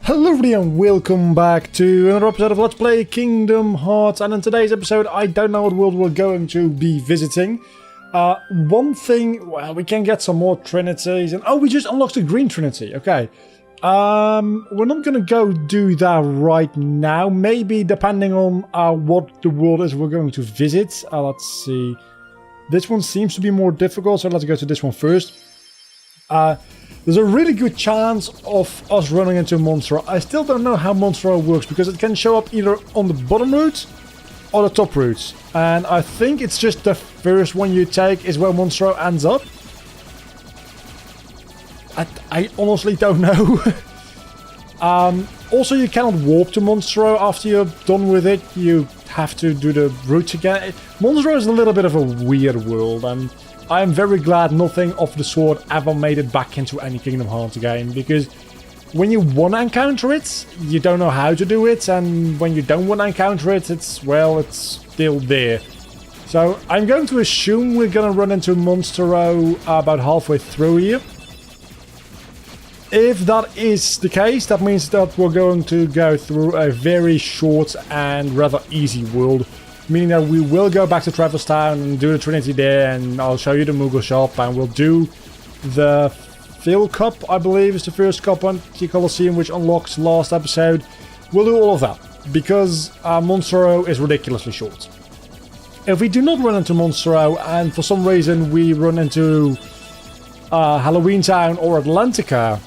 Hello everybody and welcome back to another episode of Let's Play Kingdom Hearts, and in today's episode I don't know what world we're going to be visiting. One thing, well, we can get some more trinities, and we just unlocked the green trinity, okay. We're not gonna go do that right now, maybe depending on what the world is we're going to visit. Let's see, this one seems to be more difficult, so let's go to this one first. There's a really good chance of us running into Monstro. I still don't know how Monstro works because it can show up either on the bottom route or the top route. And I think it's just the first one you take is where Monstro ends up. I honestly don't know. Also, you cannot warp to Monstro after you're done with it. You have to do the route again. Monstro is a little bit of a weird world, and I am very glad nothing of the sort ever made it back into any Kingdom Hearts game, because when you want to encounter it, you don't know how to do it, and when you don't want to encounter it, it's still there. So I'm going to assume we're going to run into Monstro about halfway through here. If that is the case, that means that we're going to go through a very short and rather easy world. Meaning that we will go back to Traverse Town and do the Trinity there, and I'll show you the Moogle shop, and we'll do the Phil Cup, I believe is the first cup on the Colosseum, which unlocks last episode. We'll do all of that, because Monstro is ridiculously short. If we do not run into Monstro, and for some reason we run into Halloween Town or Atlantica,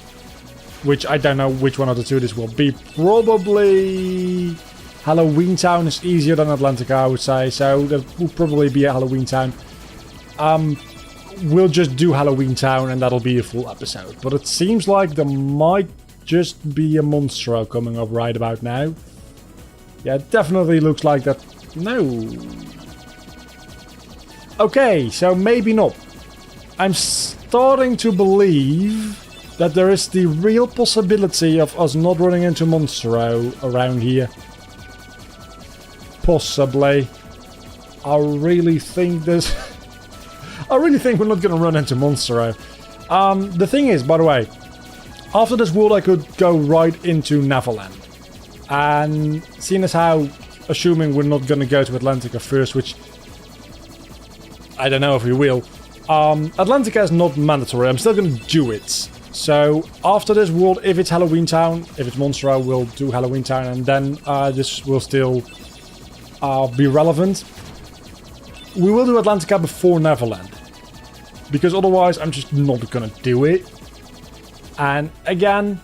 which I don't know which one of the two this will be, probably Halloween Town is easier than Atlantica, I would say, so that will probably be a Halloween Town. We'll just do Halloween Town and that'll be a full episode. But it seems like there might just be a Monstro coming up right about now. Yeah, it definitely looks like that. No. Okay, so maybe not. I'm starting to believe that there is the real possibility of us not running into Monstro around here. Possibly. I really think we're not going to run into Monstro. The thing is, by the way, after this world I could go right into Neverland. And seeing as how, assuming we're not going to go to Atlantica first, which I don't know if we will, Atlantica is not mandatory. I'm still going to do it. So after this world, if it's Halloween Town, if it's Monstro, we'll do Halloween Town, and then this will still be relevant. We will do Atlantica before Neverland, because otherwise I'm just not gonna do it. And again,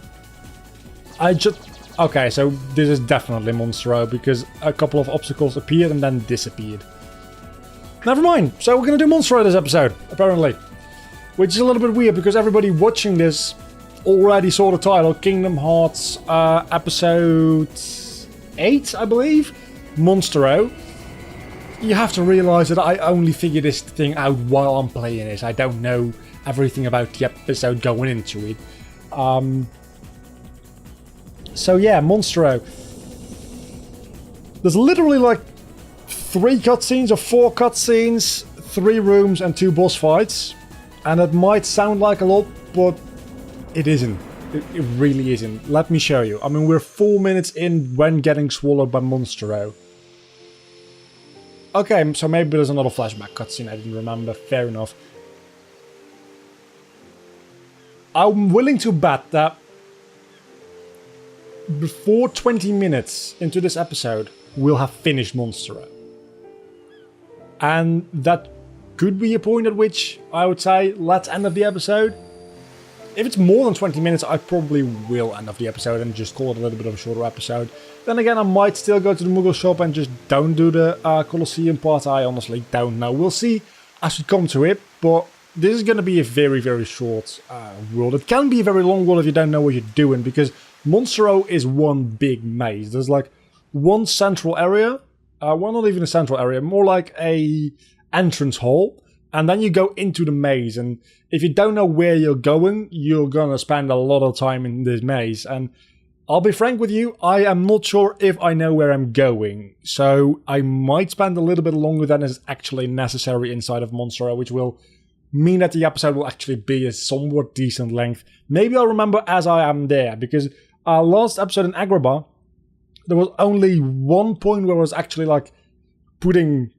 okay, so this is definitely Monstro, because a couple of obstacles appeared and then disappeared. Never mind, so we're gonna do Monstro this episode, apparently. Which is a little bit weird, because everybody watching this already saw the title, Kingdom Hearts Episode 8, I believe? Monstro. You have to realize that I only figured this thing out while I'm playing it. I don't know everything about the episode going into it. So yeah, Monstro. There's literally like 3 cutscenes or 4 cutscenes, 3 rooms and 2 boss fights. And it might sound like a lot, but it isn't. It really isn't. Let me show you. I mean, we're 4 minutes in when getting swallowed by Monstro. Okay, so maybe there's another flashback cutscene I didn't remember. Fair enough. I'm willing to bet that before 20 minutes into this episode, we'll have finished Monstro. And that could be a point at which I would say, let's end up the episode. If it's more than 20 minutes, I probably will end up the episode and just call it a little bit of a shorter episode. Then again, I might still go to the Moogle shop and just don't do the Colosseum part. I honestly don't know. We'll see as we come to it, but this is going to be a very, very short world. It can be a very long world if you don't know what you're doing, because Monstro is one big maze. There's like one central area, well, not even a central area, more like a entrance hall. And then you go into the maze, and if you don't know where you're going, you're gonna spend a lot of time in this maze. And I'll be frank with you, I am not sure if I know where I'm going. So I might spend a little bit longer than is actually necessary inside of Monstro, which will mean that the episode will actually be a somewhat decent length. Maybe I'll remember as I am there, because last episode in Agrabah, there was only one point where I was actually like putting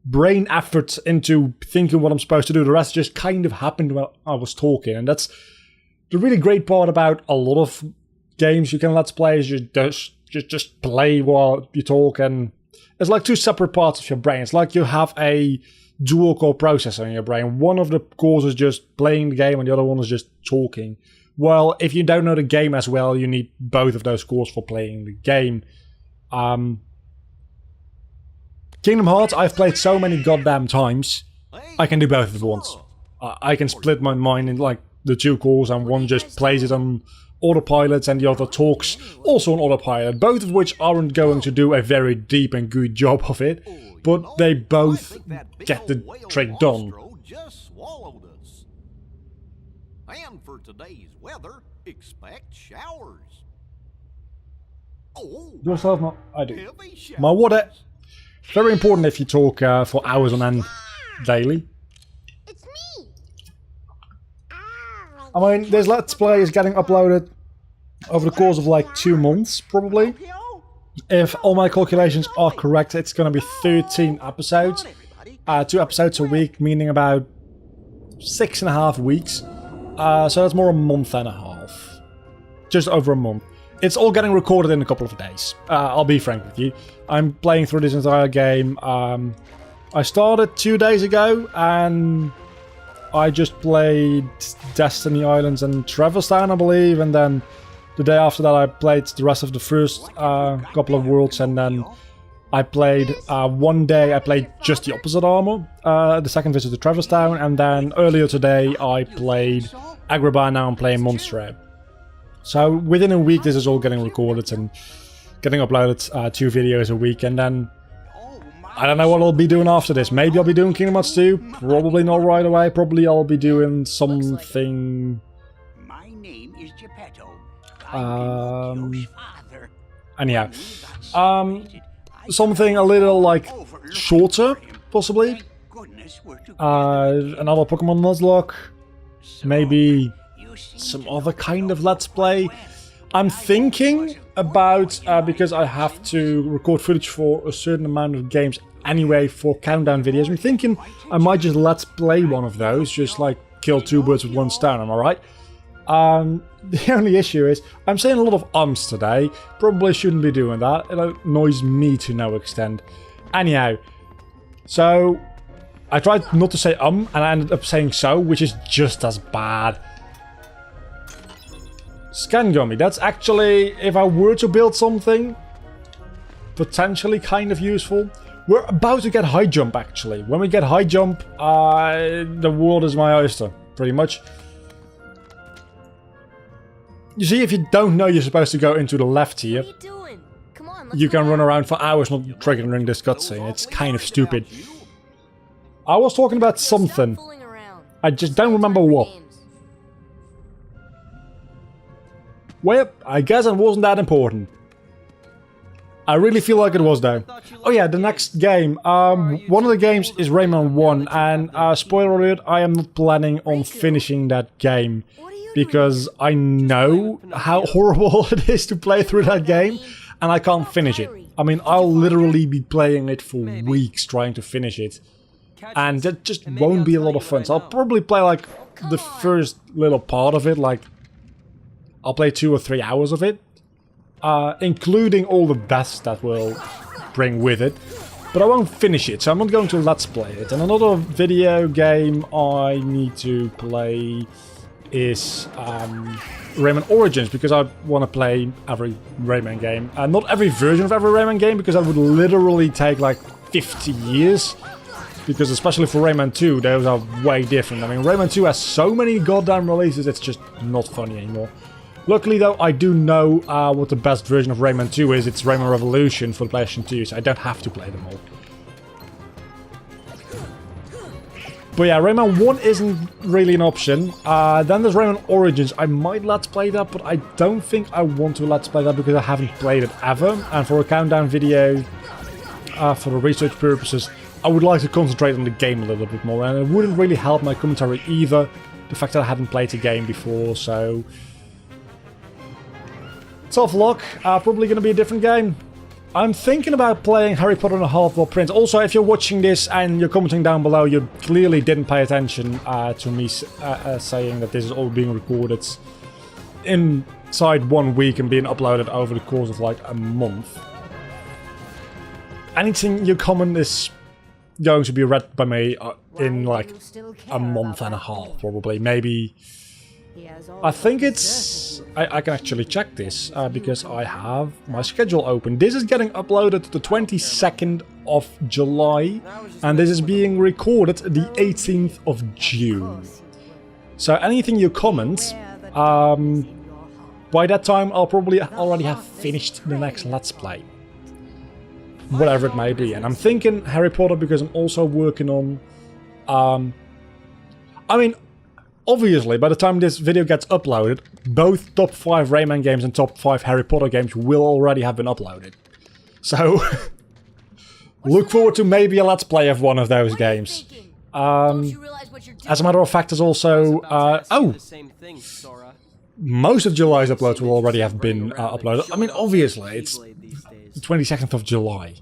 brain effort into thinking what I'm supposed to do. The rest just kind of happened when I was talking, and that's the really great part about a lot of games you can let's play is you just play while you talk, and it's like two separate parts of your brain. It's like you have a dual core processor in your brain. One of the cores is just playing the game and the other one is just talking. Well, if you don't know the game as well, you need both of those cores for playing the game. Kingdom Hearts, I've played so many goddamn times, I can do both at once. I can split my mind in like the two cores, and one just plays it on autopilot and the other talks also on autopilot, both of which aren't going to do a very deep and good job of it, but they both get the trick done. And for today's weather, expect showers. Do I still have my... I do. My water. Very important if you talk for hours on end daily. It's me. I mean, this Let's Play is getting uploaded over the course of like 2 months, probably. If all my calculations are correct, it's going to be 13 episodes. 2 episodes a week, meaning about 6.5 weeks. So that's more a month and a half. Just over a month. It's all getting recorded in a couple of days. I'll be frank with you. I'm playing through this entire game. I started 2 days ago, and I just played Destiny Islands and Traverse Town, I believe, and then the day after that I played the rest of the first couple of worlds, and then I played one day I played just the opposite armor, the second visit to Traverse Town, and then earlier today I played Agrabah, now I'm playing Monstro. So within a week this is all getting recorded and getting uploaded, 2 videos a week, and then I don't know what I'll be doing after this. Maybe I'll be doing Kingdom Hearts 2, probably not right away, probably I'll be doing something... My name is Geppetto. Anyhow, something a little like shorter, possibly. Another Pokemon Nuzlocke, maybe some other kind of Let's Play. I'm thinking about, because I have to record footage for a certain amount of games anyway for countdown videos, I'm thinking I might just Let's Play one of those, just like kill 2 birds with 1 stone, am I right? The only issue is, I'm saying a lot of ums today, probably shouldn't be doing that, it annoys me to no extent. Anyhow, so I tried not to say and I ended up saying so, which is just as bad. Scan Gummy, that's actually, if I were to build something, potentially kind of useful. We're about to get high jump actually. When we get high jump, the world is my oyster, pretty much. You see, if you don't know you're supposed to go into the left here, What are you doing? Come on, you can run around for hours not triggering this cutscene. It's kind of stupid. I was talking about something. I just don't remember what. Well, I guess it wasn't that important. I really feel like it was though. Oh yeah, the next game. One of the games is Rayman 1, and spoiler alert, I am not planning on finishing that game. Because I know how horrible it is to play through that game, and I can't finish it. I mean, I'll literally be playing it for weeks trying to finish it. And that just won't be a lot of fun. So I'll probably play like the first little part of it, like I'll play 2 or 3 hours of it. Including all the deaths that will bring with it. But I won't finish it, so I'm not going to Let's Play it. And another video game I need to play is Rayman Origins, because I want to play every Rayman game. Not every version of every Rayman game, because that would literally take like 50 years. Because especially for Rayman 2, those are way different. I mean, Rayman 2 has so many goddamn releases, it's just not funny anymore. Luckily though, I do know what the best version of Rayman 2 is. It's Rayman Revolution for the PlayStation 2, so I don't have to play them all. But yeah, Rayman 1 isn't really an option. Then there's Rayman Origins. I might Let's Play that, but I don't think I want to Let's Play that because I haven't played it ever. And for a countdown video, for the research purposes, I would like to concentrate on the game a little bit more. And it wouldn't really help my commentary either, the fact that I hadn't played the game before, so... tough luck. Probably going to be a different game. I'm thinking about playing Harry Potter and the Half-Blood Prince. Also, if you're watching this and you're commenting down below, you clearly didn't pay attention to me saying that this is all being recorded inside 1 week and being uploaded over the course of like a month. Anything you comment is going to be read by me in like a month and a half, probably. Maybe. I think it's... I can actually check this because I have my schedule open. This is getting uploaded the 22nd of July and this is being recorded the 18th of June. So anything you comment, by that time I'll probably already have finished the next Let's Play. Whatever it may be. And I'm thinking Harry Potter because I'm also working on... I mean... Obviously, by the time this video gets uploaded, both top 5 Rayman games and top 5 Harry Potter games will already have been uploaded. So, look forward to maybe a Let's Play of one of those games. As a matter of fact, there's also... most of July's uploads will already have been uploaded. I mean, obviously, it's the 22nd of July.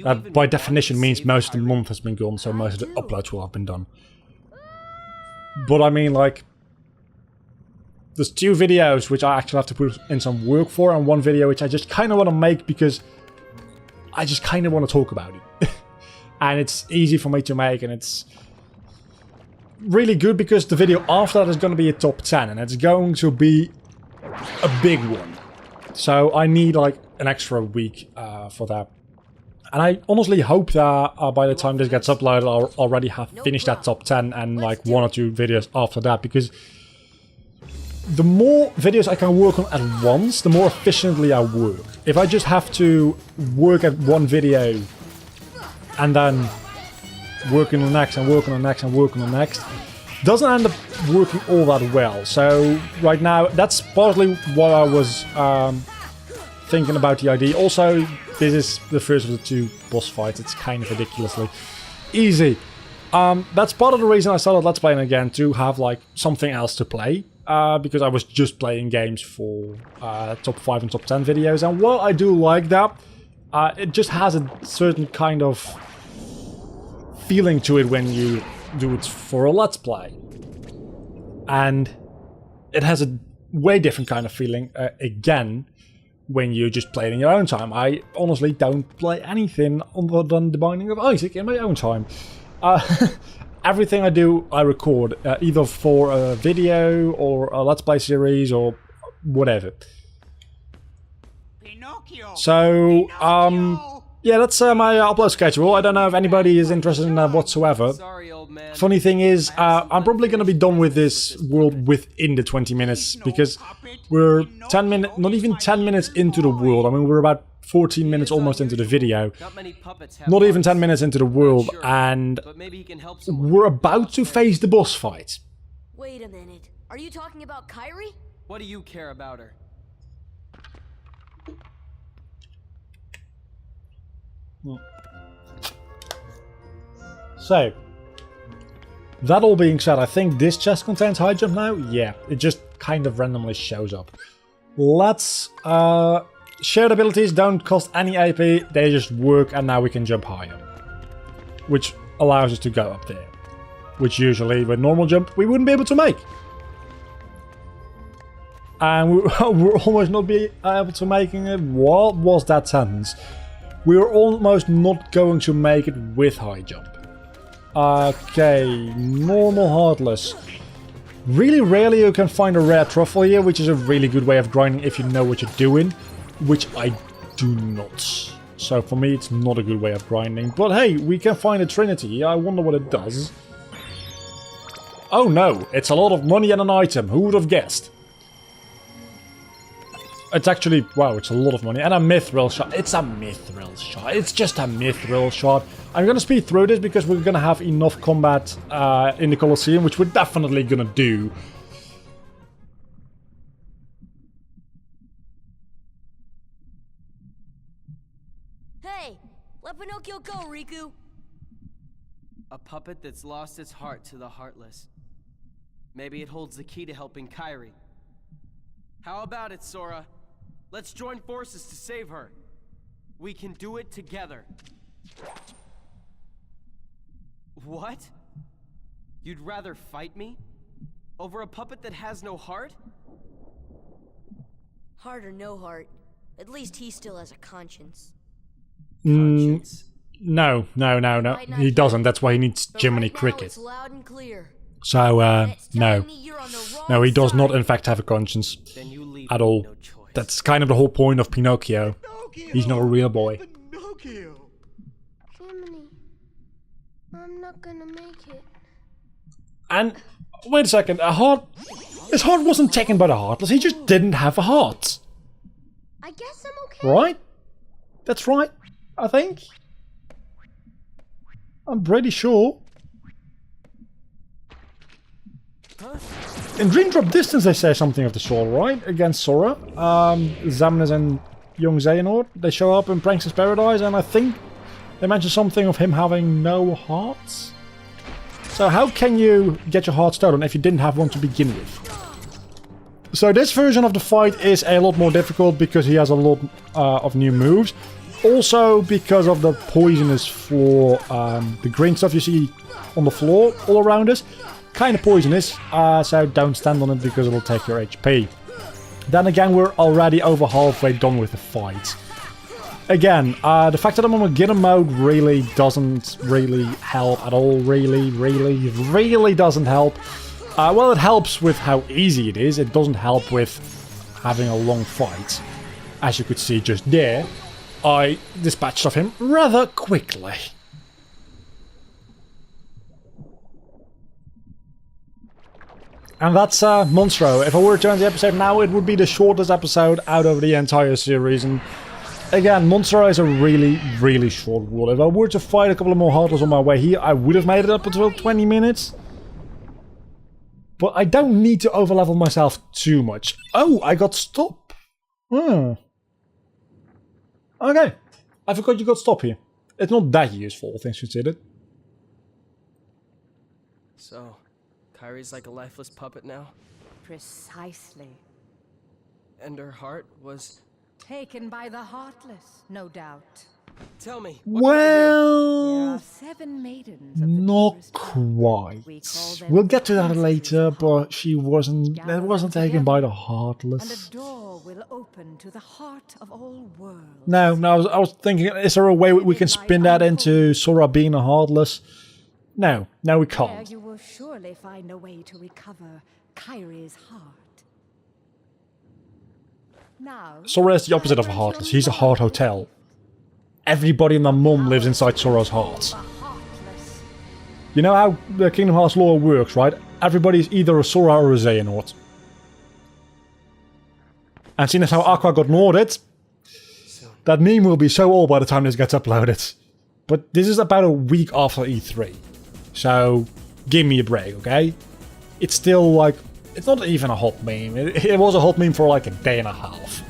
That, by definition, means most of the month has been gone, so most of the uploads will have been done. But I mean, like, there's 2 videos which I actually have to put in some work for, and 1 video which I just kind of want to make because I just kind of want to talk about it. And it's easy for me to make, and it's really good because the video after that is going to be a top 10, and it's going to be a big one. So I need, like, an extra week for that. And I honestly hope that by the time this gets uploaded, I'll already have finished that top 10 and like 1 or 2 videos after that. Because the more videos I can work on at once, the more efficiently I work. If I just have to work at 1 video and then work on the next and work on the next and work on the next, doesn't end up working all that well. So right now, that's partly what I was thinking about the idea. Also, this is the first of the 2 boss fights. It's kind of ridiculously easy. That's part of the reason I started Let's Playing again, to have like something else to play. Because I was just playing games for top 5 and top 10 videos. And while I do like that, it just has a certain kind of feeling to it when you do it for a Let's Play. And it has a way different kind of feeling, again, when you just play it in your own time. I honestly don't play anything other than The Binding of Isaac in my own time. Everything I do, I record, either for a video or a Let's Play series or whatever. So, yeah, that's my upload schedule. I don't know if anybody is interested in that whatsoever. Funny thing is, I'm probably going to be done with this world within the 20 minutes, because we're 10 minutes, not even 10 minutes into the world. I mean, we're about 14 minutes almost into the video. Not even 10 minutes into the world, and we're about to face the boss fight. Wait a minute. Are you talking about Kairi? What do you care about her? So, that all being said, I think this chest contains high jump now. Yeah, it just kind of randomly shows up. Let's shared abilities don't cost any AP, they just work, and now we can jump higher, which allows us to go up there, which usually with normal jump we wouldn't be able to make. And we're almost not be able to making it. What was that sentence? We're almost not going to make it with high jump. Okay, normal heartless. Really rarely you can find a rare truffle here, which is a really good way of grinding if you know what you're doing, which I do not. So for me it's not a good way of grinding. But hey, we can find a trinity. I wonder what it does. Oh no, it's a lot of money and an item. Who would have guessed? It's actually, wow, it's a lot of money. And a mithril shot. It's a mithril shot. It's just a mithril shot. I'm going to speed through this because we're going to have enough combat in the Colosseum, which we're definitely going to do. Hey, let Pinocchio go, Riku. A puppet that's lost its heart to the heartless. Maybe it holds the key to helping Kairi. How about it, Sora? Let's join forces to save her. We can do it together. What? You'd rather fight me? Over a puppet that has no heart? Heart or no heart, at least he still has a conscience. Conscience? No. He doesn't. That's why he needs But Jiminy right now, Cricket. it's loud and clear. So, And it's telling no. me you're on the wrong No, he does not, side. in fact, have a conscience. Then you leave At me all. no choice. That's kind of the whole point of Pinocchio. He's not a real boy. Pinocchio! Jiminy, I'm not gonna make it. And, wait a second, his heart wasn't taken by the Heartless, he just didn't have a heart. I guess I'm okay. Right? That's right, I think. I'm pretty sure. In Dream Drop Distance they say something of the sort, right? Against Sora. Xemnas and young Xehanort. They show up in Prankster's Paradise and I think they mention something of him having no hearts. So how can you get your heart stolen if you didn't have one to begin with? So this version of the fight is a lot more difficult because he has a lot of new moves. Also because of the poisonous floor, the green stuff you see on the floor all around us. Kind of poisonous, so don't stand on it because it'll take your HP. Then again, we're already over halfway done with the fight. Again, the fact that I'm on beginner mode really doesn't really help at all. Really doesn't help. Well, it helps with how easy it is. It doesn't help with having a long fight. As you could see just there, I dispatched of him rather quickly. And that's Monstro. If I were to end the episode now, it would be the shortest episode out of the entire series. And again, Monstro is a really short world. If I were to fight a couple of more Heartless on my way here, I would have made it up until 20 minutes. But I don't need to overlevel myself too much. Oh, I got stop. Okay. I forgot you got stop here. It's not that useful, things considered. So, Kairi's like a lifeless puppet now? Precisely. And her heart was... Taken by the Heartless, no doubt. Tell me, what can I do? There Well, are 7 maidens of the not purest blood. quite. We call them We'll get to that princesses later, of but she wasn't. That wasn't taken by the And Heartless. a door will open to the heart of all worlds. No, I was thinking, is there a way we can spin that into Sora being a Heartless? No, we There can't. you will surely find a way to recover Kairi's heart. Now, Sora is the opposite of a Heartless. He's a Heart Hotel. Everybody and their mum lives inside Sora's heart. the Heartless. You know how the Kingdom Hearts lore works, right? Everybody's either a Sora or a Xehanort. And seeing as how Aqua got Norded, that meme will be so old by the time this gets uploaded. But this is about a week after E3. So, give me a break, okay? It's still like... It's not even a hot meme. It was a hot meme for like a day and a half.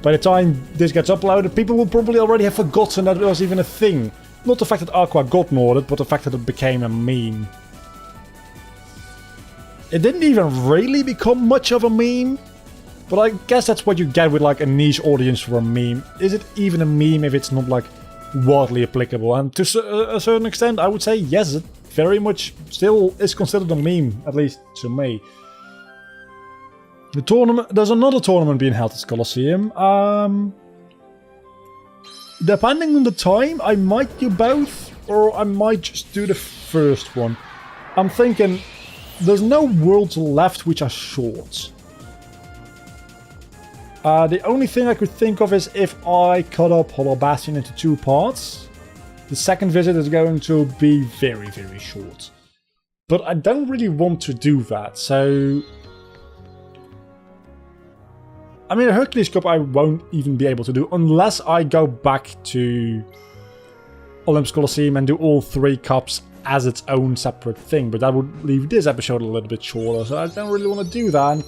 By the time this gets uploaded, people will probably already have forgotten that it was even a thing. Not the fact that Aqua got Norded, but the fact that it became a meme. It didn't even really become much of a meme. But I guess that's what you get with like a niche audience for a meme. Is it even a meme if it's not like widely applicable? And to a certain extent, I would say yes, it very much still is considered a meme, at least to me. The tournament, there's another tournament being held at Colosseum. Depending on the time, I might do both, or I might just do the first one. I'm thinking there's no worlds left which are short. The only thing I could think of is if I cut up Hollow Bastion into 2 parts. The second visit is going to be very short. But I don't really want to do that, so... I mean, a Hercules Cup I won't even be able to do unless I go back to Olympus Colosseum and do all 3 cups as its own separate thing. But that would leave this episode a little bit shorter, so I don't really want to do that. And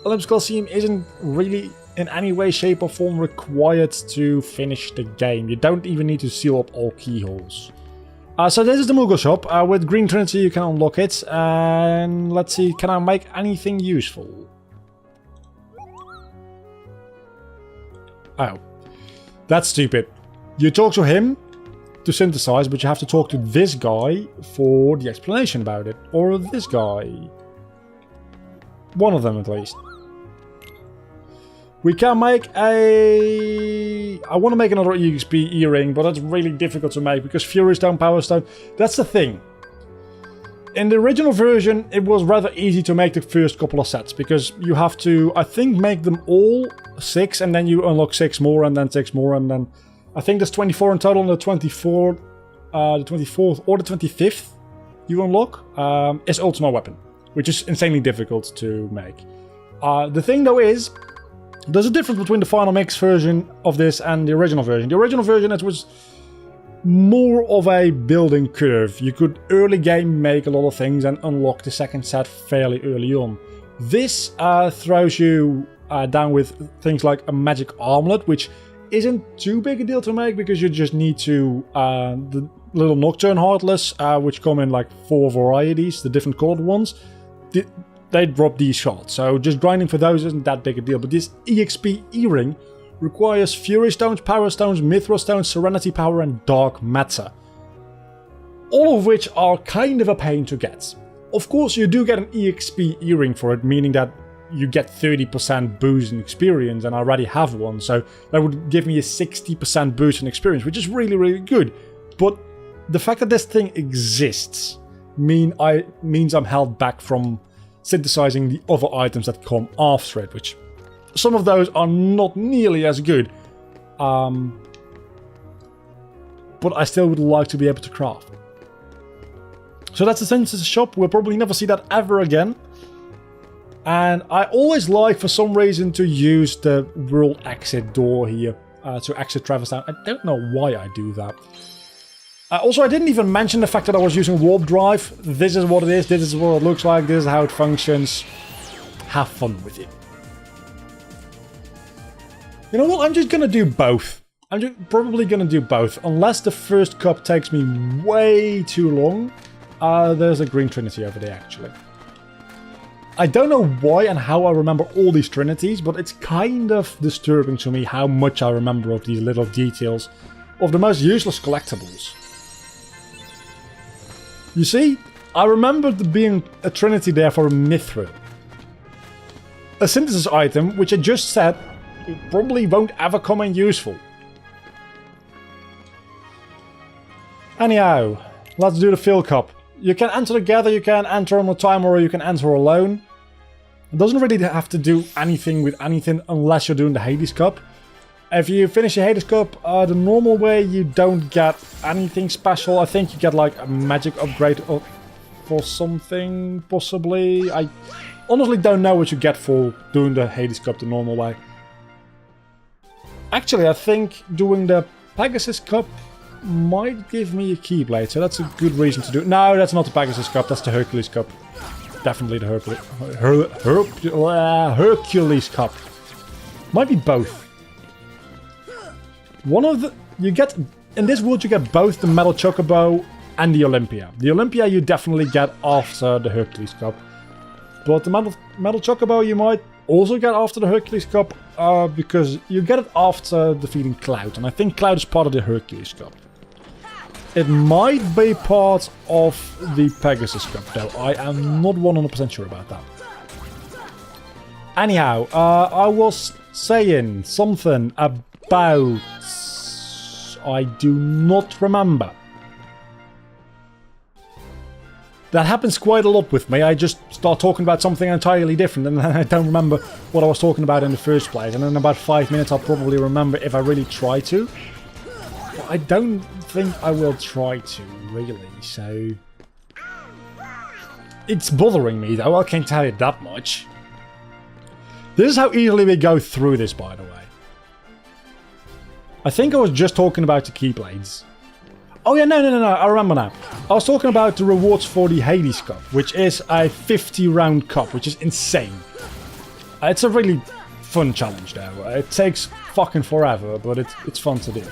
Olympus Colosseum isn't really in any way, shape or form required to finish the game. You don't even need to seal up all keyholes. So this is the Moogle shop. With Green Trinity you can unlock it. And let's see, can I make anything useful? Oh. That's stupid. You talk to him to synthesize, but you have to talk to this guy for the explanation about it. Or this guy. One of them at least. We can make a... I want to make another EXP earring, but that's really difficult to make because Fury Stone, Power Stone... That's the thing. In the original version, it was rather easy to make the first couple of sets because you have to, I think, make them all 6 and then you unlock 6 more and then 6 more and then... I think there's 24 in total and the 24th or the 25th you unlock is Ultima Weapon, which is insanely difficult to make. The thing though is, there's a difference between the final mix version of this and the original version. The original version, it was more of a building curve. You could early game make a lot of things and unlock the second set fairly early on. This throws you down with things like a magic armlet, which isn't too big a deal to make because you just need to the little Nocturne Heartless, which come in like 4 varieties, the different colored ones. They drop these shards, so just grinding for those isn't that big a deal. But this EXP earring requires Fury Stones, Power Stones, Mithril Stones, Serenity Power and Dark Matter. All of which are kind of a pain to get. Of course you do get an EXP earring for it, meaning that you get 30% boost in experience, and I already have one, so that would give me a 60% boost in experience, which is really, really good. But the fact that this thing exists means I'm held back from synthesizing the other items that come after it, which some of those are not nearly as good. But I still would like to be able to craft. So that's the synthesis shop. We'll probably never see that ever again. And I always like, for some reason, to use the world exit door here to exit Traverse Town. I don't know why I do that. Also, I didn't even mention the fact that I was using Warp Drive. This is what it is, this is what it looks like, this is how it functions. Have fun with it. You know what, I'm just gonna do both. I'm just probably gonna do both, unless the first cup takes me way too long. There's a green trinity over there, actually. I don't know why and how I remember all these trinities, but it's kind of disturbing to me how much I remember of these little details of the most useless collectibles. You see, I remember there being a trinity there for a Mithril. A synthesis item, which I just said probably won't ever come in useful. Anyhow, let's do the fill cup. You can enter together, you can enter on a timer, or you can enter alone. It doesn't really have to do anything with anything unless you're doing the Hades Cup. If you finish the Hades Cup the normal way, you don't get anything special. I think you get like a magic upgrade for something, possibly. I honestly don't know what you get for doing the Hades Cup the normal way. Actually, I think doing the Pegasus Cup might give me a Keyblade, so that's a good reason to do it. No, that's not the Pegasus Cup, that's the Hercules Cup. Definitely the Hercules Cup. Might be both. One of the... You get... In this world you get both the Metal Chocobo and the Olympia. The Olympia you definitely get after the Hercules Cup. But the Metal Chocobo you might also get after the Hercules Cup, because you get it after defeating Cloud. And I think Cloud is part of the Hercules Cup. It might be part of the Pegasus Cup, though. I am not 100% sure about that. Anyhow, I was saying something about... I do not remember. That happens quite a lot with me. I just start talking about something entirely different and then I don't remember what I was talking about in the first place. And in about 5 minutes I'll probably remember if I really try to. But I don't think I will try to, really, so... It's bothering me though, I can't tell you that much. This is how easily we go through this, by the way. I think I was just talking about the Keyblades. Oh yeah, no, I remember now. I was talking about the rewards for the Hades Cup, which is a 50 round cup, which is insane. It's a really fun challenge though. It takes fucking forever, but it's fun to do.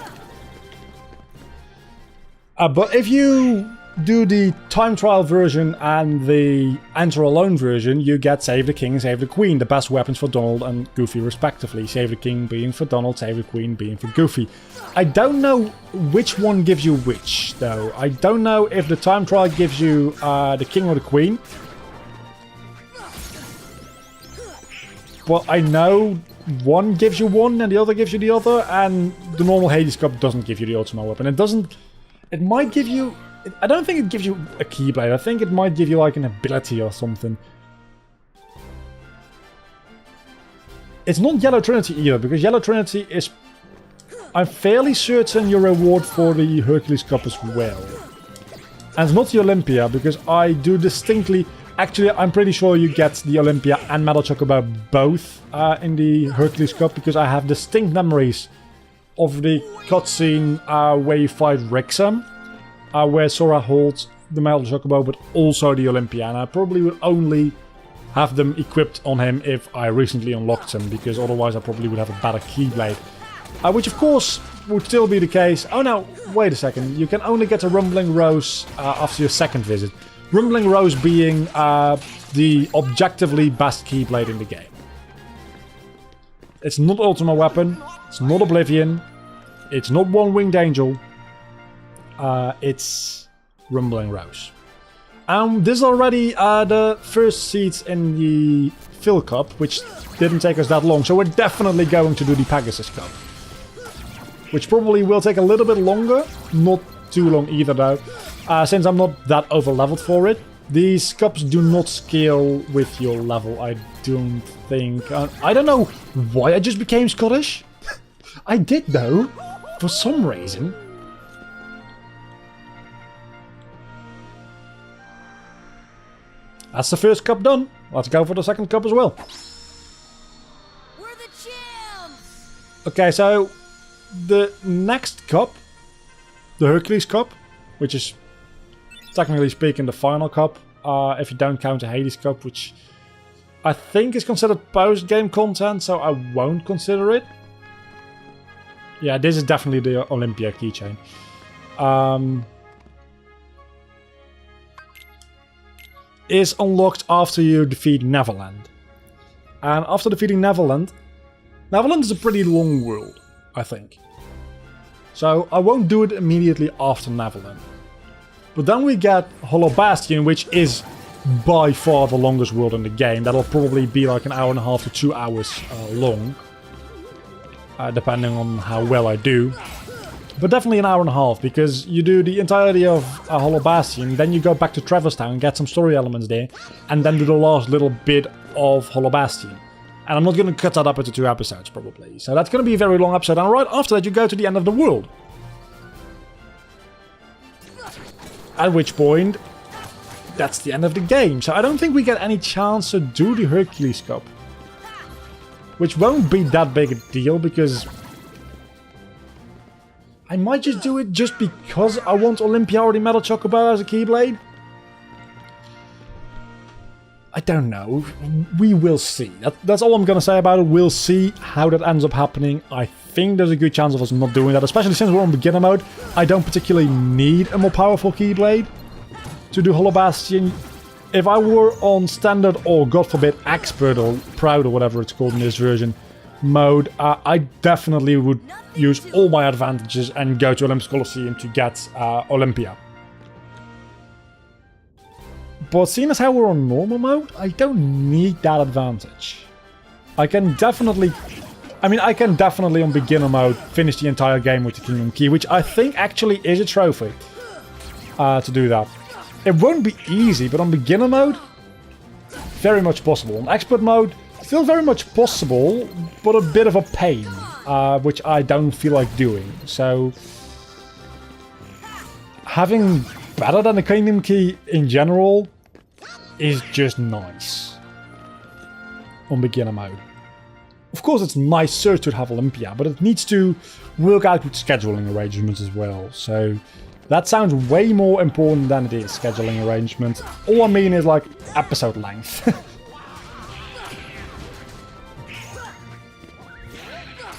But if you do the time trial version and the enter alone version, you get Save the King and Save the Queen, the best weapons for Donald and Goofy respectively. Save the King being for Donald, Save the Queen being for Goofy. I don't know which one gives you which, though. I don't know if the time trial gives you the King or the Queen. But I know one gives you one and the other gives you the other, and the normal Hades Cup doesn't give you the ultimate weapon. It might give you... I don't think it gives you a Keyblade. I think it might give you like an ability or something. It's not Yellow Trinity either, because Yellow Trinity is... I'm fairly certain your reward for the Hercules Cup as well. And it's not the Olympia, because I do distinctly... Actually, I'm pretty sure you get the Olympia and Metal Chocobo both in the Hercules Cup, because I have distinct memories of the cutscene where you fight Rixum. Where Sora holds the Metal Chocobo, but also the Olympia. And I probably would only have them equipped on him if I recently unlocked them, because otherwise I probably would have a better Keyblade. Which of course would still be the case. Oh no, wait a second. You can only get a Rumbling Rose after your second visit. Rumbling Rose being the objectively best Keyblade in the game. It's not Ultimate Weapon. It's not Oblivion. It's not One Winged Angel. It's Rumbling Rose. This is already the first seeds in the Phil Cup, which didn't take us that long. So we're definitely going to do the Pegasus Cup. Which probably will take a little bit longer. Not too long either though. Since I'm not that over leveled for it. These cups do not scale with your level, I don't think. I don't know why I just became Scottish. I did though, for some reason. That's the first cup done. Let's go for the second cup as well. We're the champs! Okay, so the next cup, the Hercules Cup, which is technically speaking the final cup, if you don't count the Hades Cup, which I think is considered post-game content, so I won't consider it. Yeah, this is definitely the Olympia keychain. Is unlocked after you defeat Neverland. And after defeating Neverland is a pretty long world, I think. So I won't do it immediately after Neverland. But then we get Hollow Bastion, which is by far the longest world in the game. That'll probably be like an hour and a half to 2 hours long. Depending on how well I do. But definitely an hour and a half, because you do the entirety of Hollow Bastion, then you go back to Traverse Town, get some story elements there, and then do the last little bit of Hollow Bastion. And I'm not going to cut that up into 2 episodes, probably. So that's going to be a very long episode, and right after that you go to the end of the world. At which point, that's the end of the game. So I don't think we get any chance to do the Hercules Cup. Which won't be that big a deal, because I might just do it just because I want Olympia or the Metal Chocobo as a Keyblade. I don't know. We will see. That's all I'm going to say about it. We'll see how that ends up happening. I think there's a good chance of us not doing that, especially since we're on beginner mode. I don't particularly need a more powerful Keyblade to do Hollow Bastion. If I were on standard or, God forbid, expert or proud or whatever it's called in this version mode, I definitely would use all my advantages and go to Olympus Coliseum to get Olympia. But seeing as how we're on normal mode, I don't need that advantage. I can definitely on beginner mode finish the entire game with the Kingdom Key, which I think actually is a trophy to do that. It won't be easy, but on beginner mode, very much possible. On expert mode, still very much possible, but a bit of a pain, which I don't feel like doing. So, having better than the Kingdom Key in general is just nice on beginner mode. Of course, it's nicer to have Olympia, but it needs to work out with scheduling arrangements as well. So, that sounds way more important than it is, scheduling arrangements. All I mean is like episode length.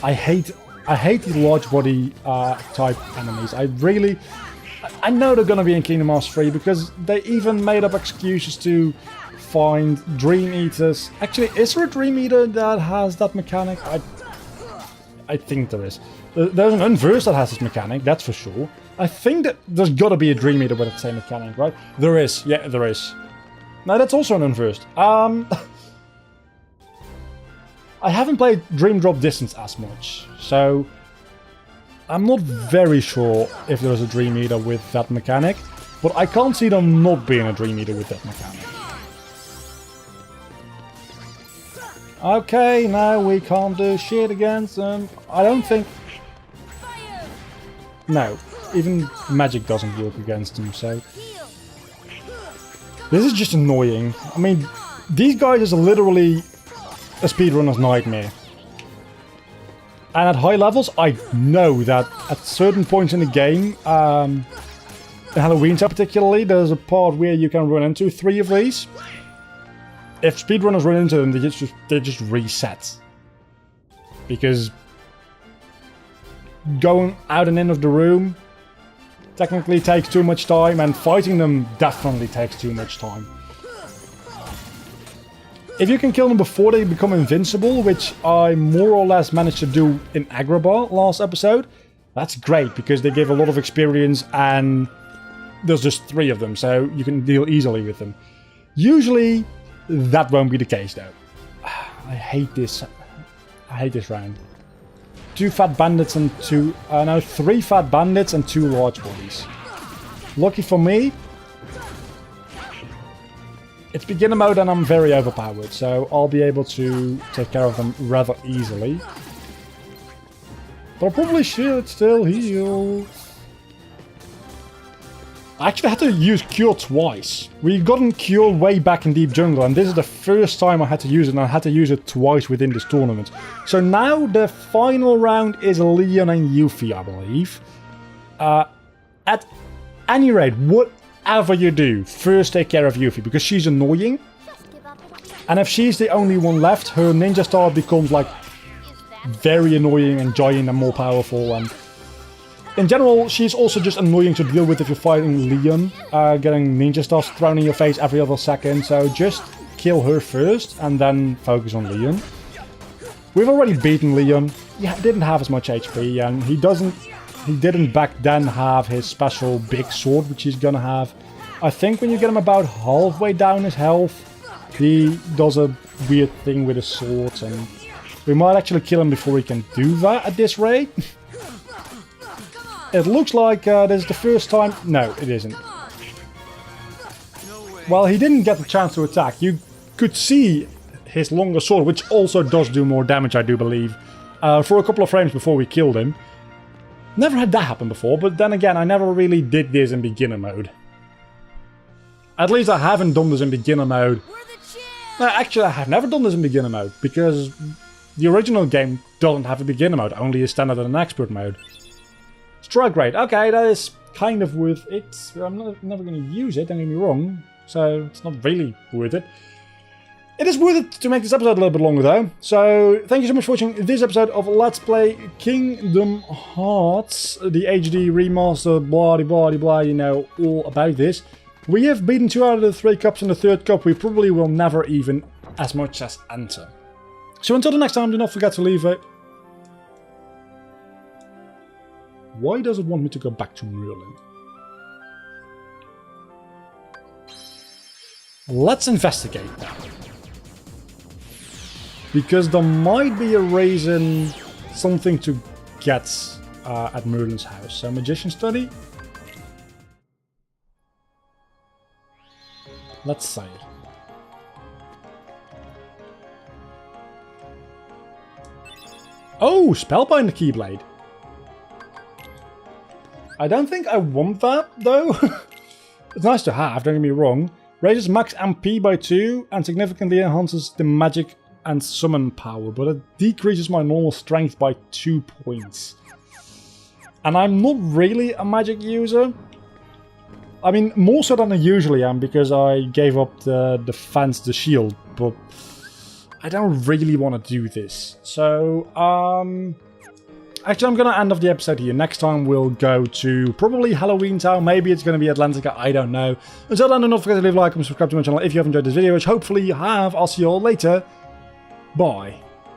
I hate the large body type enemies. I really I know they're gonna be in Kingdom Hearts 3 because they even made up excuses to find Dream Eaters. Actually, is there a Dream Eater that has that mechanic? I think there is. There's an Unverse that has this mechanic, that's for sure. I think that there's gotta be a Dream Eater with the same mechanic, right? There is, yeah, there is. No, that's also an Unversed. I haven't played Dream Drop Distance as much, so I'm not very sure if there's a Dream Eater with that mechanic, but I can't see there not being a Dream Eater with that mechanic. Okay, now we can't do shit against them. I don't think... No, even magic doesn't work against them, so... This is just annoying. I mean, these guys are literally a speedrunner's nightmare. And at high levels, I know that at certain points in the game, in Halloween particularly, there's a part where you can run into 3 of these. If speedrunners run into them, they just reset. Because going out and in of the room technically takes too much time, and fighting them definitely takes too much time. If you can kill them before they become invincible, which I more or less managed to do in Agrabah last episode, that's great because they give a lot of experience and there's just 3 of them, so you can deal easily with them. Usually, that won't be the case though. I hate this. I hate this round. 2 fat bandits and 3 fat bandits and 2 large bodies. Lucky for me, it's beginner mode and I'm very overpowered, so I'll be able to take care of them rather easily. But I probably should still heal. I actually had to use Cure twice. We gotten Cure way back in Deep Jungle, and this is the first time I had to use it, and I had to use it twice within this tournament. So now the final round is Leon and Yuffie, I believe. At any rate, whatever you do, first take care of Yuffie, because she's annoying. And if she's the only one left, her ninja star becomes like very annoying and giant and more powerful, and in general, she's also just annoying to deal with if you're fighting Leon, getting ninja stars thrown in your face every other second, so just kill her first and then focus on Leon. We've already beaten Leon. He didn't have as much HP, and he didn't back then have his special big sword, which he's gonna have. I think when you get him about halfway down his health, he does a weird thing with his sword, and we might actually kill him before he can do that at this rate. It looks like this is the first time... No, it isn't. Well, he didn't get the chance to attack. You could see his longer sword, which also does do more damage, I do believe, for a couple of frames before we killed him. Never had that happen before, but then again, I never really did this in beginner mode. At least I haven't done this in beginner mode. No, actually, I have never done this in beginner mode, because the original game doesn't have a beginner mode, only a standard and an expert mode. Strike rate. Okay, that is kind of worth it. I'm never going to use it, don't get me wrong. So, it's not really worth it. It is worth it to make this episode a little bit longer, though. So, thank you so much for watching this episode of Let's Play Kingdom Hearts. The HD remaster, blah, blah, blah, you know, all about this. We have beaten 2 out of the 3 cups in the 3rd cup. We probably will never even as much as enter. So, until the next time, do not forget to leave a... Why does it want me to go back to Merlin? Let's investigate that. Because there might be a reason, something to get at Merlin's house. So, Magician Study? Let's say. Oh, Spellbind the Keyblade. I don't think I want that, though. It's nice to have, don't get me wrong. Raises max MP by 2 and significantly enhances the magic and summon power, but it decreases my normal strength by 2 points. And I'm not really a magic user. I mean, more so than I usually am, because I gave up the defense, the shield, but I don't really want to do this. So, Actually, I'm going to end off the episode here. Next time we'll go to probably Halloween Town. Maybe it's going to be Atlantica. I don't know. Until then, do not forget to leave a like and subscribe to my channel if you have enjoyed this video, which hopefully you have. I'll see you all later. Bye.